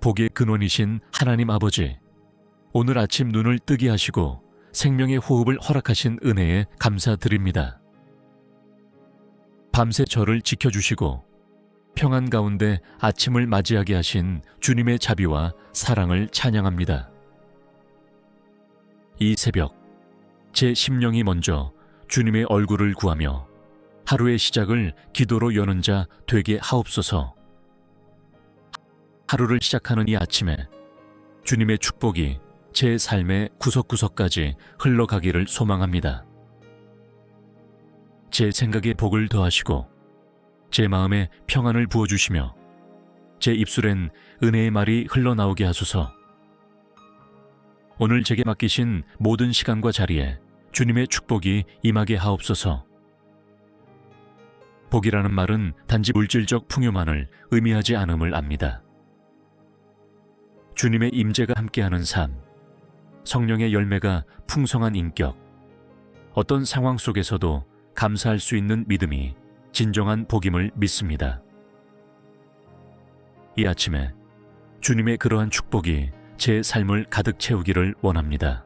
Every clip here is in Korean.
복의 근원이신 하나님 아버지, 오늘 아침 눈을 뜨게 하시고 생명의 호흡을 허락하신 은혜에 감사드립니다. 밤새 저를 지켜주시고 평안 가운데 아침을 맞이하게 하신 주님의 자비와 사랑을 찬양합니다. 이 새벽, 제 심령이 먼저 주님의 얼굴을 구하며 하루의 시작을 기도로 여는 자 되게 하옵소서. 하루를 시작하는 이 아침에 주님의 축복이 제 삶의 구석구석까지 흘러가기를 소망합니다. 제 생각에 복을 더하시고 제 마음에 평안을 부어주시며 제 입술엔 은혜의 말이 흘러나오게 하소서. 오늘 제게 맡기신 모든 시간과 자리에 주님의 축복이 임하게 하옵소서. 복이라는 말은 단지 물질적 풍요만을 의미하지 않음을 압니다. 주님의 임재가 함께하는 삶, 성령의 열매가 풍성한 인격, 어떤 상황 속에서도 감사할 수 있는 믿음이 진정한 복임을 믿습니다. 이 아침에 주님의 그러한 축복이 제 삶을 가득 채우기를 원합니다.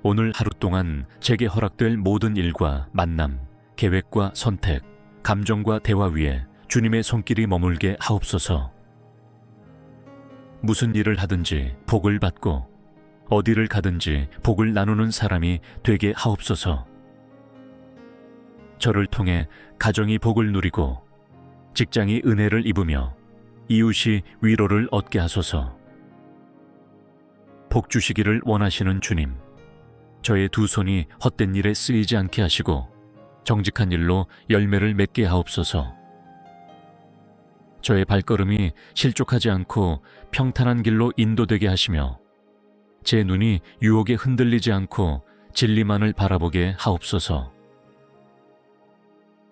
오늘 하루 동안 제게 허락될 모든 일과 만남, 계획과 선택, 감정과 대화 위에 주님의 손길이 머물게 하옵소서. 무슨 일을 하든지 복을 받고 어디를 가든지 복을 나누는 사람이 되게 하옵소서. 저를 통해 가정이 복을 누리고 직장이 은혜를 입으며 이웃이 위로를 얻게 하소서. 복 주시기를 원하시는 주님, 저의 두 손이 헛된 일에 쓰이지 않게 하시고 정직한 일로 열매를 맺게 하옵소서. 저의 발걸음이 실족하지 않고 평탄한 길로 인도되게 하시며 제 눈이 유혹에 흔들리지 않고 진리만을 바라보게 하옵소서.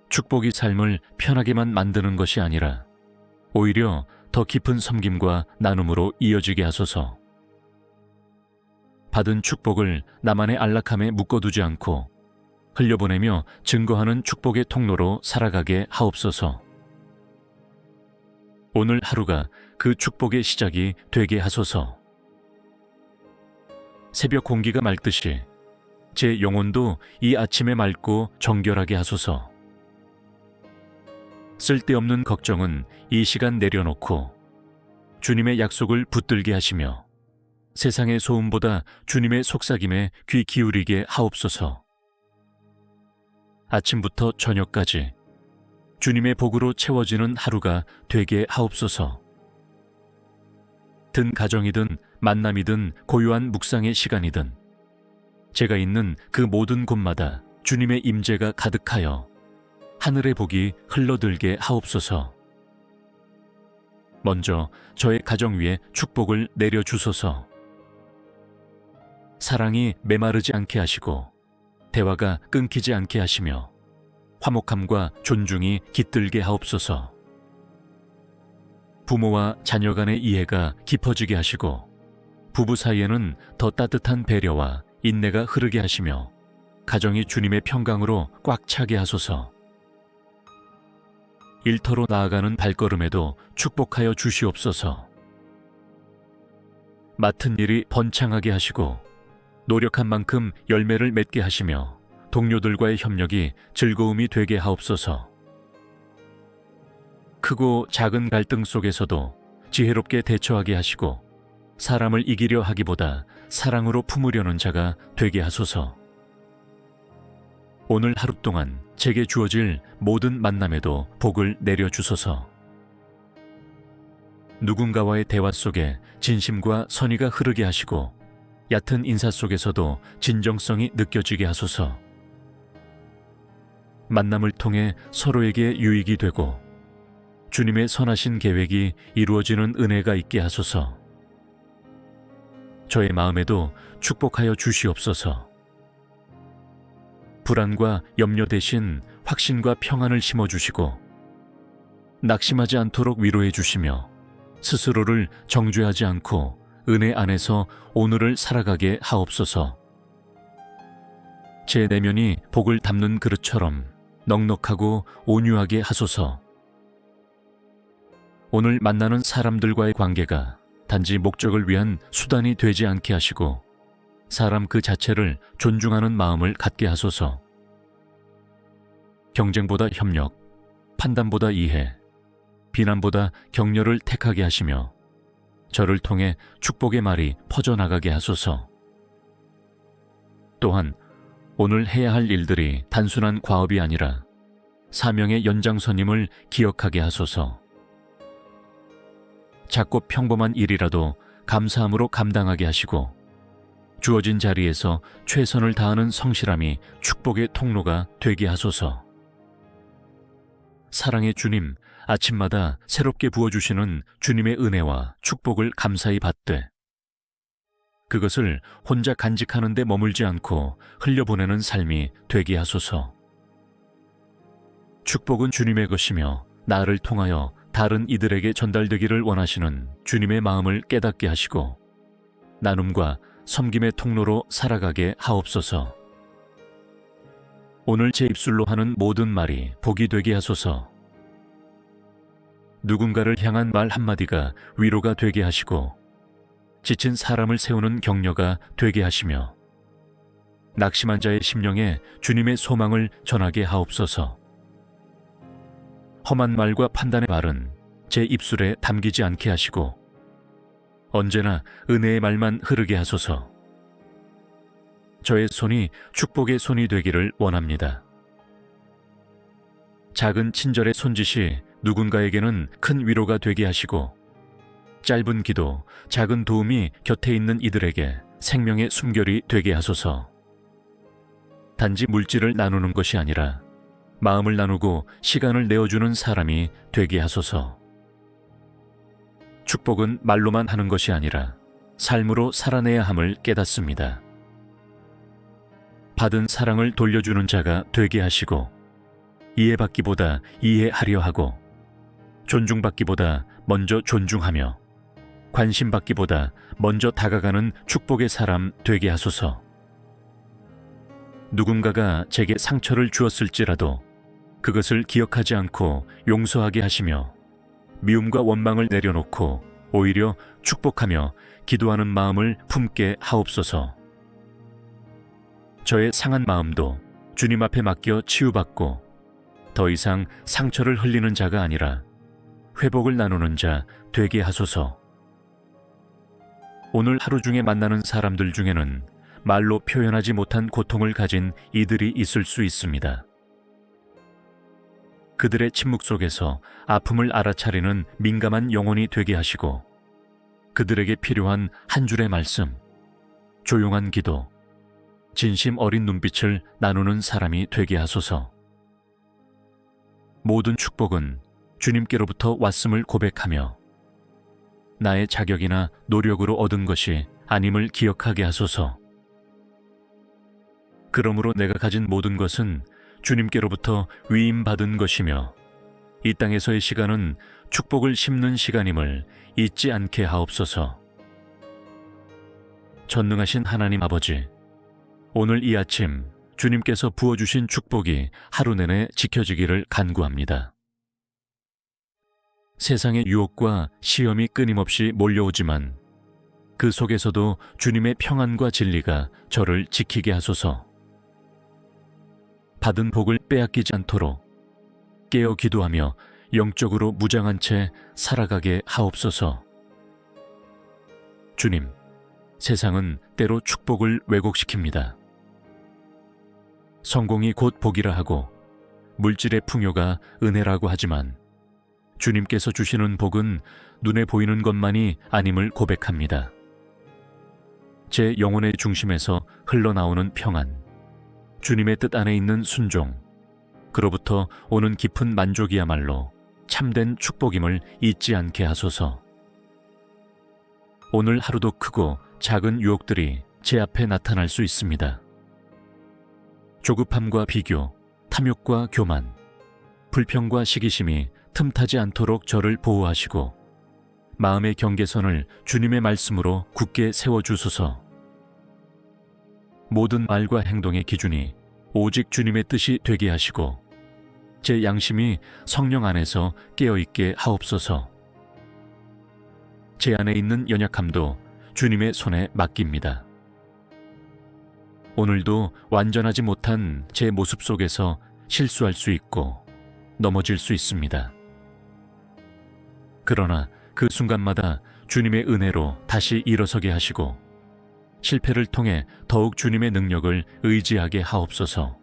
축복이 삶을 편하게만 만드는 것이 아니라 오히려 더 깊은 섬김과 나눔으로 이어지게 하소서. 받은 축복을 나만의 안락함에 묶어두지 않고 흘려보내며 증거하는 축복의 통로로 살아가게 하옵소서. 오늘 하루가 그 축복의 시작이 되게 하소서. 새벽 공기가 맑듯이 제 영혼도 이 아침에 맑고 정결하게 하소서. 쓸데없는 걱정은 이 시간 내려놓고 주님의 약속을 붙들게 하시며 세상의 소음보다 주님의 속삭임에 귀 기울이게 하옵소서. 아침부터 저녁까지 주님의 복으로 채워지는 하루가 되게 하옵소서. 든 가정이든 만남이든 고요한 묵상의 시간이든 제가 있는 그 모든 곳마다 주님의 임재가 가득하여 하늘의 복이 흘러들게 하옵소서. 먼저 저의 가정 위에 축복을 내려주소서. 사랑이 메마르지 않게 하시고 대화가 끊기지 않게 하시며 화목함과 존중이 깃들게 하옵소서. 부모와 자녀 간의 이해가 깊어지게 하시고 부부 사이에는 더 따뜻한 배려와 인내가 흐르게 하시며 가정이 주님의 평강으로 꽉 차게 하소서. 일터로 나아가는 발걸음에도 축복하여 주시옵소서. 맡은 일이 번창하게 하시고 노력한 만큼 열매를 맺게 하시며 동료들과의 협력이 즐거움이 되게 하옵소서. 크고 작은 갈등 속에서도 지혜롭게 대처하게 하시고 사람을 이기려 하기보다 사랑으로 품으려는 자가 되게 하소서. 오늘 하루 동안 제게 주어질 모든 만남에도 복을 내려주소서. 누군가와의 대화 속에 진심과 선의가 흐르게 하시고 얕은 인사 속에서도 진정성이 느껴지게 하소서. 만남을 통해 서로에게 유익이 되고 주님의 선하신 계획이 이루어지는 은혜가 있게 하소서. 저의 마음에도 축복하여 주시옵소서. 불안과 염려 대신 확신과 평안을 심어주시고 낙심하지 않도록 위로해 주시며 스스로를 정죄하지 않고 은혜 안에서 오늘을 살아가게 하옵소서. 제 내면이 복을 담는 그릇처럼 넉넉하고 온유하게 하소서. 오늘 만나는 사람들과의 관계가 단지 목적을 위한 수단이 되지 않게 하시고 사람 그 자체를 존중하는 마음을 갖게 하소서. 경쟁보다 협력, 판단보다 이해, 비난보다 격려를 택하게 하시며 저를 통해 축복의 말이 퍼져나가게 하소서. 또한 오늘 해야 할 일들이 단순한 과업이 아니라 사명의 연장선임을 기억하게 하소서. 작고 평범한 일이라도 감사함으로 감당하게 하시고 주어진 자리에서 최선을 다하는 성실함이 축복의 통로가 되게 하소서. 사랑의 주님, 아침마다 새롭게 부어주시는 주님의 은혜와 축복을 감사히 받되 그것을 혼자 간직하는 데 머물지 않고 흘려보내는 삶이 되게 하소서. 축복은 주님의 것이며 나를 통하여 다른 이들에게 전달되기를 원하시는 주님의 마음을 깨닫게 하시고 나눔과 섬김의 통로로 살아가게 하옵소서. 오늘 제 입술로 하는 모든 말이 복이 되게 하소서. 누군가를 향한 말 한마디가 위로가 되게 하시고 지친 사람을 세우는 격려가 되게 하시며 낙심한 자의 심령에 주님의 소망을 전하게 하옵소서. 험한 말과 판단의 말은 제 입술에 담기지 않게 하시고 언제나 은혜의 말만 흐르게 하소서. 저의 손이 축복의 손이 되기를 원합니다. 작은 친절의 손짓이 누군가에게는 큰 위로가 되게 하시고 짧은 기도, 작은 도움이 곁에 있는 이들에게 생명의 숨결이 되게 하소서. 단지 물질을 나누는 것이 아니라 마음을 나누고 시간을 내어주는 사람이 되게 하소서. 축복은 말로만 하는 것이 아니라 삶으로 살아내야 함을 깨닫습니다. 받은 사랑을 돌려주는 자가 되게 하시고 이해받기보다 이해하려 하고 존중받기보다 먼저 존중하며 관심받기보다 먼저 다가가는 축복의 사람 되게 하소서. 누군가가 제게 상처를 주었을지라도 그것을 기억하지 않고 용서하게 하시며 미움과 원망을 내려놓고 오히려 축복하며 기도하는 마음을 품게 하옵소서. 저의 상한 마음도 주님 앞에 맡겨 치유받고 더 이상 상처를 흘리는 자가 아니라 회복을 나누는 자 되게 하소서. 오늘 하루 중에 만나는 사람들 중에는 말로 표현하지 못한 고통을 가진 이들이 있을 수 있습니다. 그들의 침묵 속에서 아픔을 알아차리는 민감한 영혼이 되게 하시고 그들에게 필요한 한 줄의 말씀, 조용한 기도, 진심 어린 눈빛을 나누는 사람이 되게 하소서. 모든 축복은 주님께로부터 왔음을 고백하며 나의 자격이나 노력으로 얻은 것이 아님을 기억하게 하소서. 그러므로 내가 가진 모든 것은 주님께로부터 위임받은 것이며 이 땅에서의 시간은 축복을 심는 시간임을 잊지 않게 하옵소서. 전능하신 하나님 아버지, 오늘 이 아침 주님께서 부어주신 축복이 하루 내내 지켜지기를 간구합니다. 세상의 유혹과 시험이 끊임없이 몰려오지만 그 속에서도 주님의 평안과 진리가 저를 지키게 하소서. 받은 복을 빼앗기지 않도록 깨어 기도하며 영적으로 무장한 채 살아가게 하옵소서. 주님, 세상은 때로 축복을 왜곡시킵니다. 성공이 곧 복이라 하고 물질의 풍요가 은혜라고 하지만 주님께서 주시는 복은 눈에 보이는 것만이 아님을 고백합니다. 제 영혼의 중심에서 흘러나오는 평안, 주님의 뜻 안에 있는 순종, 그로부터 오는 깊은 만족이야말로 참된 축복임을 잊지 않게 하소서. 오늘 하루도 크고 작은 유혹들이 제 앞에 나타날 수 있습니다. 조급함과 비교, 탐욕과 교만, 불평과 시기심이 틈타지 않도록 저를 보호하시고 마음의 경계선을 주님의 말씀으로 굳게 세워주소서. 모든 말과 행동의 기준이 오직 주님의 뜻이 되게 하시고 제 양심이 성령 안에서 깨어있게 하옵소서. 제 안에 있는 연약함도 주님의 손에 맡깁니다. 오늘도 완전하지 못한 제 모습 속에서 실수할 수 있고 넘어질 수 있습니다. 그러나 그 순간마다 주님의 은혜로 다시 일어서게 하시고 실패를 통해 더욱 주님의 능력을 의지하게 하옵소서.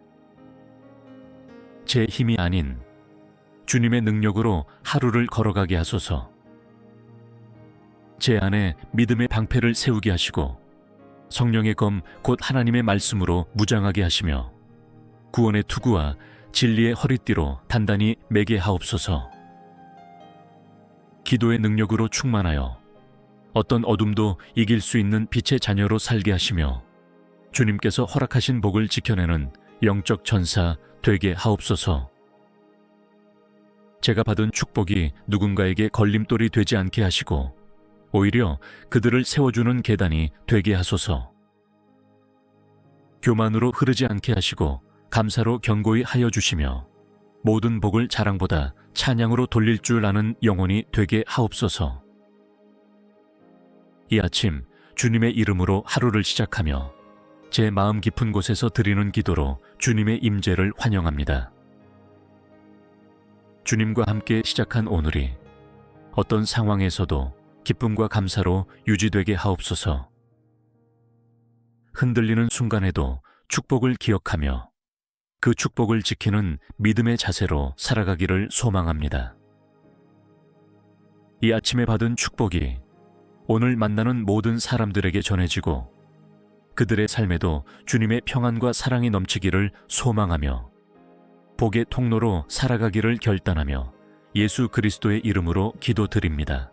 제 힘이 아닌 주님의 능력으로 하루를 걸어가게 하소서. 제 안에 믿음의 방패를 세우게 하시고 성령의 검 곧 하나님의 말씀으로 무장하게 하시며 구원의 투구와 진리의 허리띠로 단단히 매게 하옵소서. 기도의 능력으로 충만하여 어떤 어둠도 이길 수 있는 빛의 자녀로 살게 하시며 주님께서 허락하신 복을 지켜내는 영적 전사 되게 하옵소서. 제가 받은 축복이 누군가에게 걸림돌이 되지 않게 하시고 오히려 그들을 세워주는 계단이 되게 하소서. 교만으로 흐르지 않게 하시고 감사로 견고히 하여 주시며 모든 복을 자랑보다 찬양으로 돌릴 줄 아는 영혼이 되게 하옵소서. 이 아침 주님의 이름으로 하루를 시작하며 제 마음 깊은 곳에서 드리는 기도로 주님의 임재를 환영합니다. 주님과 함께 시작한 오늘이 어떤 상황에서도 기쁨과 감사로 유지되게 하옵소서. 흔들리는 순간에도 축복을 기억하며 그 축복을 지키는 믿음의 자세로 살아가기를 소망합니다. 이 아침에 받은 축복이 오늘 만나는 모든 사람들에게 전해지고 그들의 삶에도 주님의 평안과 사랑이 넘치기를 소망하며 복의 통로로 살아가기를 결단하며 예수 그리스도의 이름으로 기도드립니다.